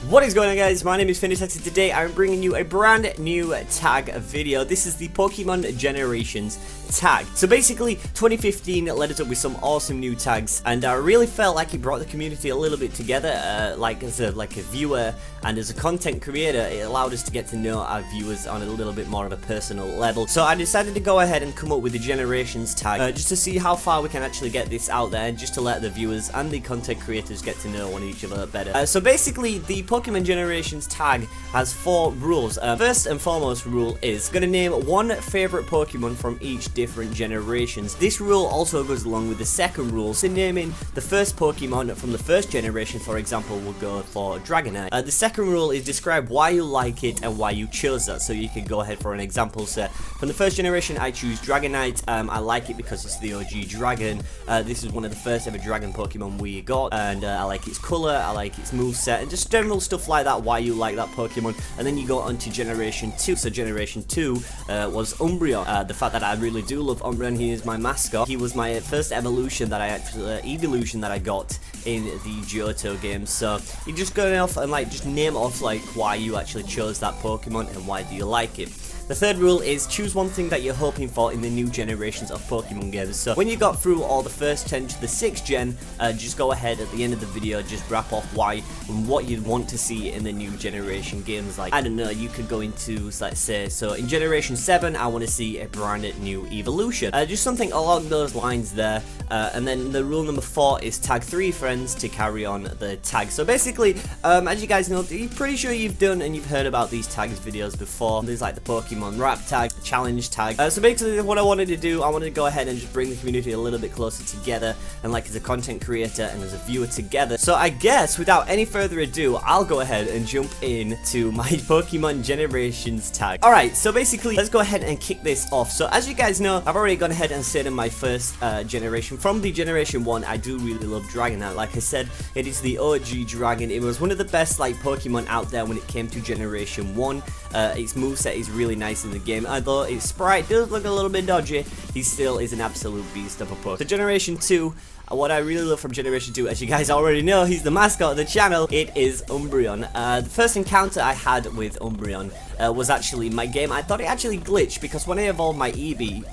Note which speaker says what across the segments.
Speaker 1: What is going on, guys? My name is FeintAttacks, and today I'm bringing you a brand new tag video. This is the Pokemon Generations tag. So basically 2015 led us up with some awesome new tags, and I really felt like it brought the community a little bit together, like as a viewer and as a content creator. It allowed us to get to know our viewers on a little bit more of a personal level. So I decided to go ahead and come up with the Generations tag, just to see how far we can actually get this out there, and just to let the viewers and the content creators get to know one each other better. So basically the Pokemon Generations tag has 4 rules. First and foremost rule is going to name one favorite Pokemon from each different generations. This rule also goes along with the second rule, so naming the first Pokemon from the first generation, for example, will go for Dragonite. The second rule is describe why you like it and why you chose that. So you can go ahead for an example. So from the first generation, I choose Dragonite. I like it because it's the OG dragon. This is one of the first ever dragon Pokemon we got, and I like its color, I like its moveset, and just general stuff like that, why you like that Pokemon. And then you go on to Generation 2. So Generation 2 was Umbreon. The fact that I really do love Umbreon, he is my mascot. He was my first evolution that I actually, evolution that I got in the Johto games. So you just go off and just name off why you actually chose that Pokemon and why do you like it. The third rule is choose one thing that you're hoping for in the new generations of Pokemon games. So when you got through all the first 10 to the 6th gen, just go ahead at the end of the video, just wrap off why and what you'd want to see in the new generation games. Like, I don't know, you could go into, let's say, so in Generation 7, I want to see a brand new evolution. Just something along those lines there. And then the rule number 4 is tag 3 friends to carry on the tag. So basically, as you guys know, I'm pretty sure you've done and you've heard about these tags videos before. There's like the Pokemon rap tag, the challenge tag. So basically what I wanted to do, I wanted to go ahead and just bring the community a little bit closer together, and as a content creator and as a viewer together. So I guess without any further ado, I'll go ahead and jump into my Pokemon Generations tag. Alright, so basically let's go ahead and kick this off. So as you guys know, I've already gone ahead and said in my first generation, from the Generation 1, I do really love Dragonite. Like I said, it is the OG dragon. It was one of the best Pokemon out there when it came to Generation 1. Its moveset is really nice in the game. Although its sprite does look a little bit dodgy, he still is an absolute beast of a Pokemon. So Generation 2, what I really love from Generation 2, as you guys already know, he's the mascot of the channel, it is Umbreon. The first encounter I had with Umbreon was actually my game. I thought it actually glitched because when I evolved my Eevee,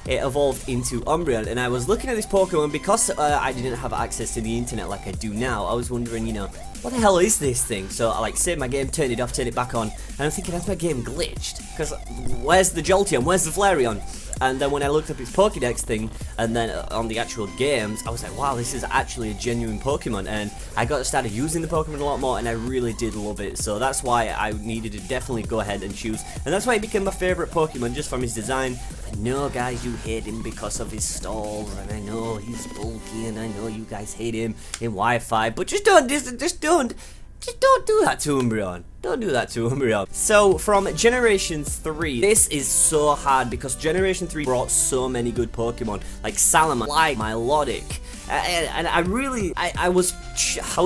Speaker 1: it evolved into Umbreon, and I was looking at this Pokemon because I didn't have access to the internet like I do now. I was wondering, what the hell is this thing? So I saved my game, turned it off, turned it back on, and I'm thinking, has my game glitched? Because where's the Jolteon? Where's the Flareon? And then when I looked up its Pokédex thing, and then on the actual games, I was like, wow, this is actually a genuine Pokemon. And I got started using the Pokemon a lot more, and I really did love it. So that's why I needed to definitely go ahead and choose. And that's why it became my favorite Pokemon, just from his design. I know, guys, you hate him because of his stalls, and I know he's bulky, and I know you guys hate him in Wi-Fi, but just don't do that to Umbreon. Don't do that to Umbreon. So from Generation 3, this is so hard because Generation 3 brought so many good Pokemon like Salamence, Milotic, and I was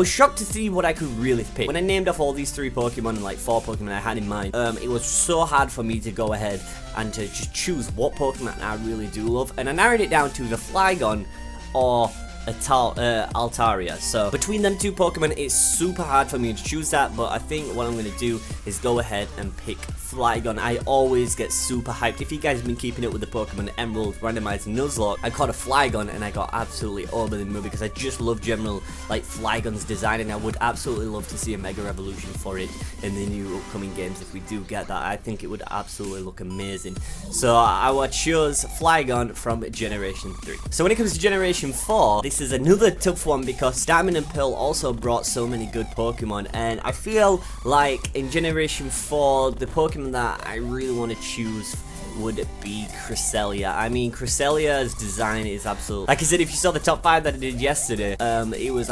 Speaker 1: shocked to see what I could really pick. When I named off all these 3 Pokemon and 4 Pokemon I had in mind, it was so hard for me to go ahead and to just choose what Pokemon I really do love, and I narrowed it down to the Flygon or Altaria. So between them 2 Pokemon, it's super hard for me to choose that, but I think what I'm going to do is go ahead and pick Flygon. I always get super hyped. If you guys have been keeping up with the Pokemon Emerald randomized Nuzlocke, I caught a Flygon and I got absolutely over the moon because I just love general Flygon's design, and I would absolutely love to see a Mega Evolution for it in the new upcoming games. If we do get that, I think it would absolutely look amazing. So I chose Flygon from Generation 3. So when it comes to Generation 4, this is another tough one because Diamond and Pearl also brought so many good Pokemon, and I feel like in Generation 4, the Pokemon that I really want to choose would be Cresselia. I mean, Cresselia's design is absolute. Like I said, if you saw the top 5 that I did yesterday, it was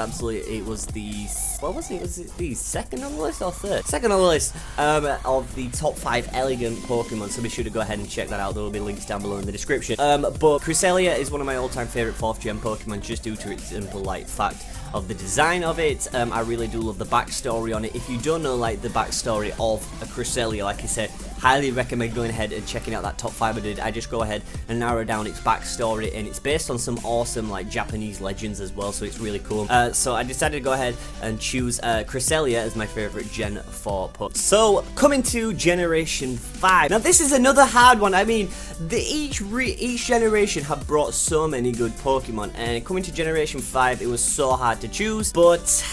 Speaker 1: the, what was it? Was it the second on the list or third? Second on the list of the top 5 elegant Pokemon. So be sure to go ahead and check that out. There will be links down below in the description. But Cresselia is one of my all-time favorite 4th gen Pokemon, just due to its simple fact of the design of it. I really do love the backstory on it. If you don't know the backstory of a Cresselia, like I said, highly recommend going ahead and checking out that top 5 I did. I just go ahead and narrow down its backstory, and it's based on some awesome like Japanese legends as well, so it's really cool. So I decided to go ahead and choose Cresselia as my favorite Gen 4 Pokemon. So coming to Generation 5. Now this is another hard one. I mean, each generation have brought so many good Pokemon, and coming to Generation 5, it was so hard to choose, but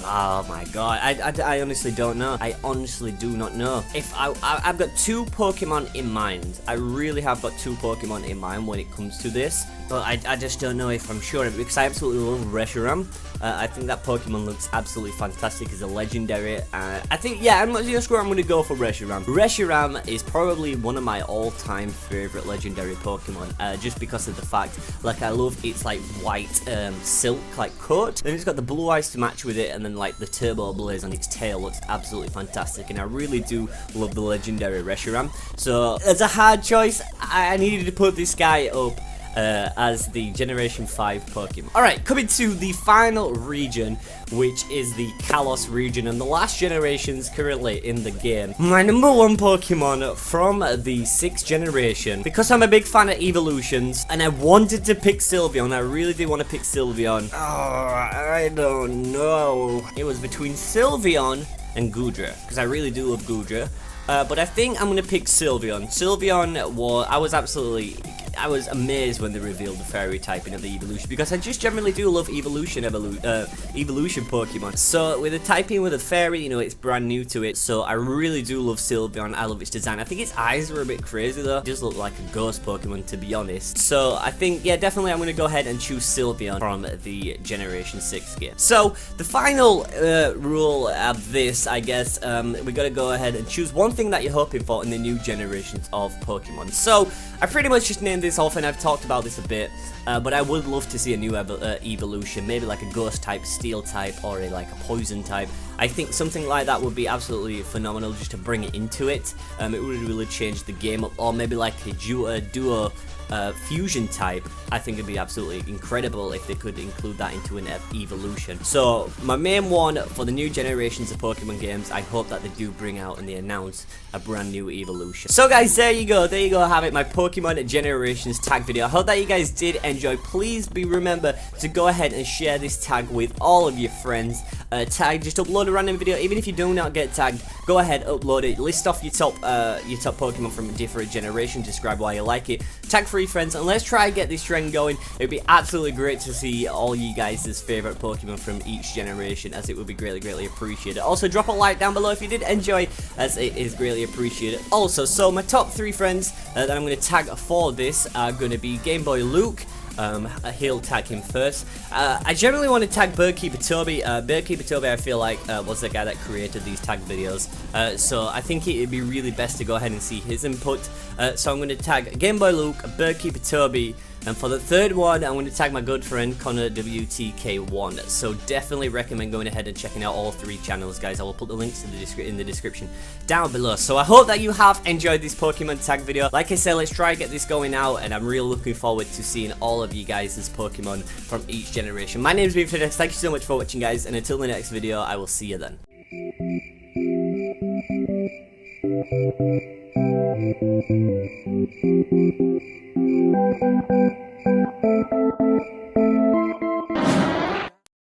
Speaker 1: oh my god, I honestly don't know. I honestly do not know. If I've got 2 Pokemon in mind. I really have got 2 Pokemon in mind when it comes to this, but I just don't know if I'm sure of it, because I absolutely love Reshiram. I think that Pokemon looks absolutely fantastic as a legendary. I think, yeah, I'm going to go for Reshiram. Reshiram is probably one of my all-time favorite legendary Pokemon, just because of the fact, like, I love its like white silk like coat. Then it's got the blue eyes to match with it, and then like the turbo blaze on its tail looks absolutely fantastic, and I really do love the legendary Reshiram. So as a hard choice, I needed to put this guy up as the Generation 5 Pokemon. Alright, coming to the final region, which is the Kalos region, and the last generations currently in the game. My number 1 Pokemon from the 6th generation, because I'm a big fan of evolutions, and I wanted to pick Sylveon. I really did want to pick Sylveon. Oh, I don't know. It was between Sylveon and Goodra, because I really do love Goodra. But I think I'm going to pick Sylveon. Sylveon I was amazed when they revealed the fairy typing of the evolution, because I just generally do love evolution Pokemon. So with the typing with a fairy, you know, it's brand new to it, so I really do love Sylveon. I love its design. I think its eyes were a bit crazy though. It does look like a ghost Pokemon, to be honest. So I think, yeah, definitely I'm going to go ahead and choose Sylveon from the Generation 6 game. So the final rule of this, I guess, we got to go ahead and choose one thing that you're hoping for in the new generations of Pokemon. So I pretty much just named this off, and I've talked about this a bit, but I would love to see a new evolution, maybe like a ghost type, steel type, or like a poison type. I think something like that would be absolutely phenomenal, just to bring it into it. It would really change the game up, or maybe like a duo fusion type. I think it'd be absolutely incredible if they could include that into an evolution. So my main one for the new generations of Pokemon games, I hope that they do bring out and they announce a brand new evolution. So guys, there you go, have it, my Pokemon generations tag video. I hope that you guys did enjoy. Please remember to go ahead and share this tag with all of your friends. Just upload a random video. Even if you do not get tagged, go ahead, upload it, list off your top Pokemon from different generations, describe why you like it, tag 3 friends, and let's try and get this trend going. It would be absolutely great to see all you guys' favorite Pokemon from each generation, as it would be greatly appreciated. Also, drop a like down below if you did enjoy, as it is greatly appreciated. Also, so my top 3 friends that I'm going to tag for this are going to be Game Boy Luke. He'll tag him first. I generally want to tag Birdkeeper Toby. Birdkeeper Toby, I feel like, was the guy that created these tag videos. So I think it'd be really best to go ahead and see his input. So I'm going to tag Game Boy Luke, Birdkeeper Toby, and for the 3rd one, I'm going to tag my good friend Connor WTK1. So definitely recommend going ahead and checking out all 3 channels, guys. I will put the links in the description down below. So I hope that you have enjoyed this Pokemon tag video. Like I said, let's try and get this going out, and I'm really looking forward to seeing all of you guys' Pokemon from each generation. My name is FeintAttacks. Thank you so much for watching, guys, and until the next video, I will see you then.